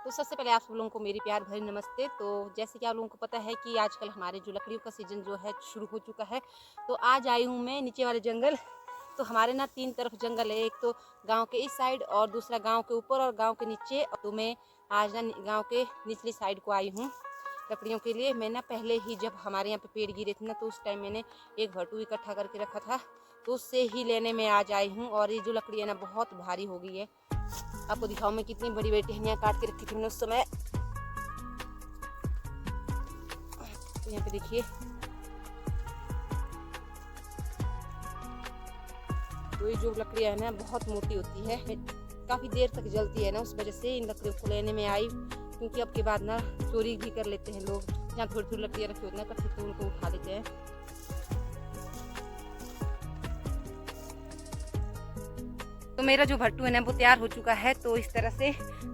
तो सबसे पहले आप सब लोगों को मेरी प्यार भरी नमस्ते। तो जैसे कि आप लोगों को पता है कि आजकल हमारे जो लकड़ियों का सीज़न जो है शुरू हो चुका है। तो आज आई हूँ मैं नीचे वाले जंगल। तो हमारे ना 3 तरफ जंगल है, एक तो गांव के इस साइड और दूसरा गांव के ऊपर और गांव के नीचे। तो मैं आज ना गांव के निचली साइड को आई हूँ लकड़ियों के लिए। मैं ना पहले ही जब हमारे यहाँ पे पेड़ गिरे थे ना, तो उस टाइम मैंने एक भट्टू इकट्ठा करके रखा था, तो उससे ही लेने में आज आई हूँ। और ये जो लकड़ी है ना बहुत भारी हो गई है। आपको दिखाऊं मैं कितनी बड़ी बड़ी टहनियाँ काट के रखी थी मैंने उस समय। तो यहाँ पे देखिए, तो ये जो लकड़ियाँ है ना बहुत मोटी होती है, काफ़ी देर तक जलती है ना, उस वजह से इन लकड़ियों को लेने में आई। क्योंकि अब के बाद ना चोरी भी कर लेते हैं लोग, जहाँ थोड़ी थोड़ी लकड़ियाँ रखी होती है ना इकट्ठी, तो उनको उठा लेते हैं। तो मेरा जो भट्टू है ना वो तैयार हो चुका है। तो इस तरह से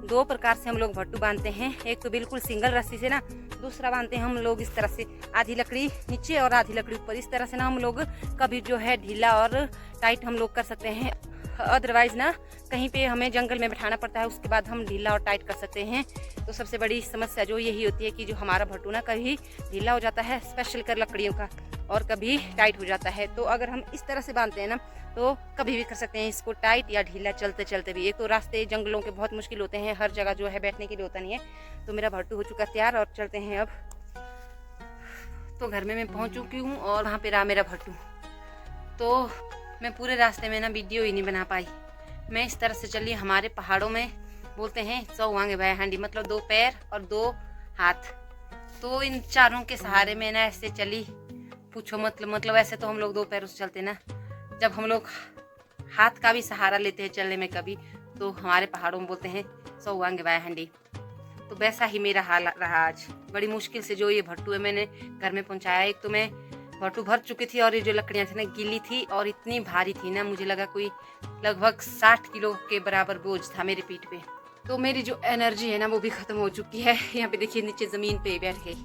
2 प्रकार से हम लोग भट्टू बांधते हैं। एक तो बिल्कुल सिंगल रस्सी से ना, दूसरा बांधते हैं हम लोग इस तरह से, आधी लकड़ी नीचे और आधी लकड़ी ऊपर। इस तरह से ना हम लोग कभी जो है ढीला और टाइट हम लोग कर सकते हैं। अदरवाइज ना कहीं पे हमें जंगल में बैठाना पड़ता है, उसके बाद हम ढीला और टाइट कर सकते हैं। तो सबसे बड़ी समस्या जो यही होती है कि जो हमारा भट्टू ना कभी ढीला हो जाता है स्पेशल कर लकड़ियों का, और कभी टाइट हो जाता है। तो अगर हम इस तरह से बांधते हैं ना तो कभी भी कर सकते हैं इसको टाइट या ढीला चलते चलते भी। एक तो रास्ते जंगलों के बहुत मुश्किल होते हैं, हर जगह जो है बैठने के लिए होता नहीं है। तो मेरा भट्टू हो चुका तैयार और चलते हैं अब। तो घर में मैं पहुंच चुकी हूँ और वहाँ पे रहा मेरा भट्टू। तो मैं पूरे रास्ते में ना वीडियो ही नहीं बना पाई। मैं इस तरह से चली, हमारे पहाड़ों में बोलते हैं 100 वांगे भाई हांडी, मतलब 2 पैर और 2 हाथ। तो इन चारों के सहारे में ना ऐसे चली, पूछो मतलब ऐसे तो हम लोग 2 पैरों से चलते ना, जब हम लोग हाथ का भी सहारा लेते हैं चलने में कभी, तो हमारे पहाड़ों में बोलते हैं 100 वांगे भाई हांडी। तो वैसा ही मेरा हाल रहा आज। बड़ी मुश्किल से जो ये भट्टू है मैंने घर में पहुंचाया। एक तो मैं भट्टू भर चुकी थी और ये जो लकड़ियाँ थी ना गीली थी और इतनी भारी थी ना, मुझे लगा कोई लगभग 60 किलो के बराबर बोझ था मेरे पीठ पे। तो मेरी जो एनर्जी है ना वो भी ख़त्म हो चुकी है। यहाँ पे देखिए नीचे ज़मीन पे बैठ गई।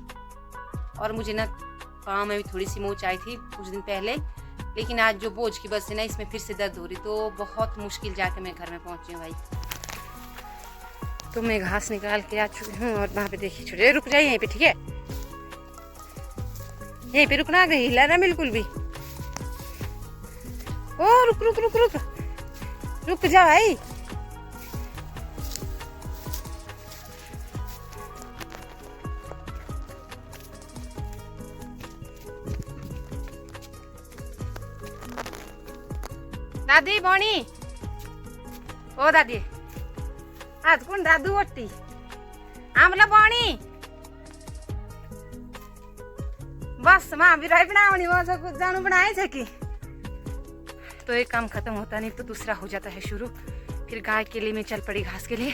और मुझे ना पाँव में भी थोड़ी सी मोच आई थी कुछ दिन पहले, लेकिन आज जो बोझ की वजह से ना इसमें फिर से दर्द हो रही। तो बहुत मुश्किल जाके मैं घर में पहुँची हूँ भाई। तो मैं घास निकाल के आ चुकी हूँ और वहाँ पे देखिए छोटे, रुक जाइए यहीं पे, ठीक है? यहीं पे रुकना, आगे हिला ना बिल्कुल भी। ओ रुक रुक रुक रुक रुक जा भाई। दादी भणी, ओ दादी आज कोण दादू वाटती आम्हाला भणी बस माँ भी बनावनी कुछ जानू बनाए थे कि। तो एक काम खत्म होता नहीं तो दूसरा हो जाता है शुरू। फिर गाय के लिए मैं चल पड़ी घास के लिए।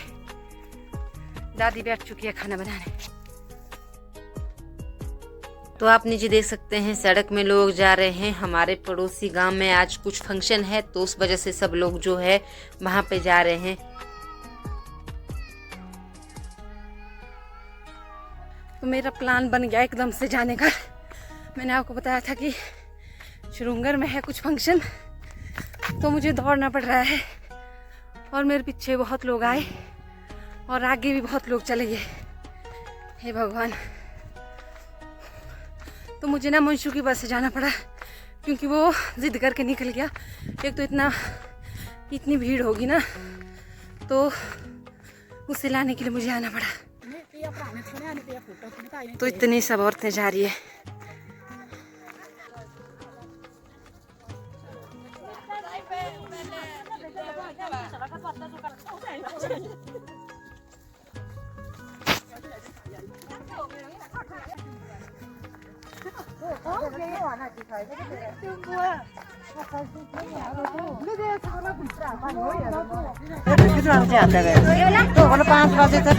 दादी बैठ चुकी है खाना बनाने। तो आप नीचे देख सकते हैं सड़क में लोग जा रहे हैं। हमारे पड़ोसी गांव में आज कुछ फंक्शन है, तो उस वजह से सब लोग जो है वहां पे जा रहे हैं। तो मेरा प्लान बन गया एकदम से जाने का। मैंने आपको बताया था कि श्रृंगर में है कुछ फंक्शन, तो मुझे दौड़ना पड़ रहा है। और मेरे पीछे बहुत लोग आए और आगे भी बहुत लोग चले गए। हे भगवान। तो मुझे ना मंशू की बस से जाना पड़ा, क्योंकि वो जिद करके निकल गया। एक तो इतनी भीड़ होगी ना, तो उसे लाने के लिए मुझे आना पड़ा। तो इतनी सब औरतें जा रही है। तो 5 बजे तक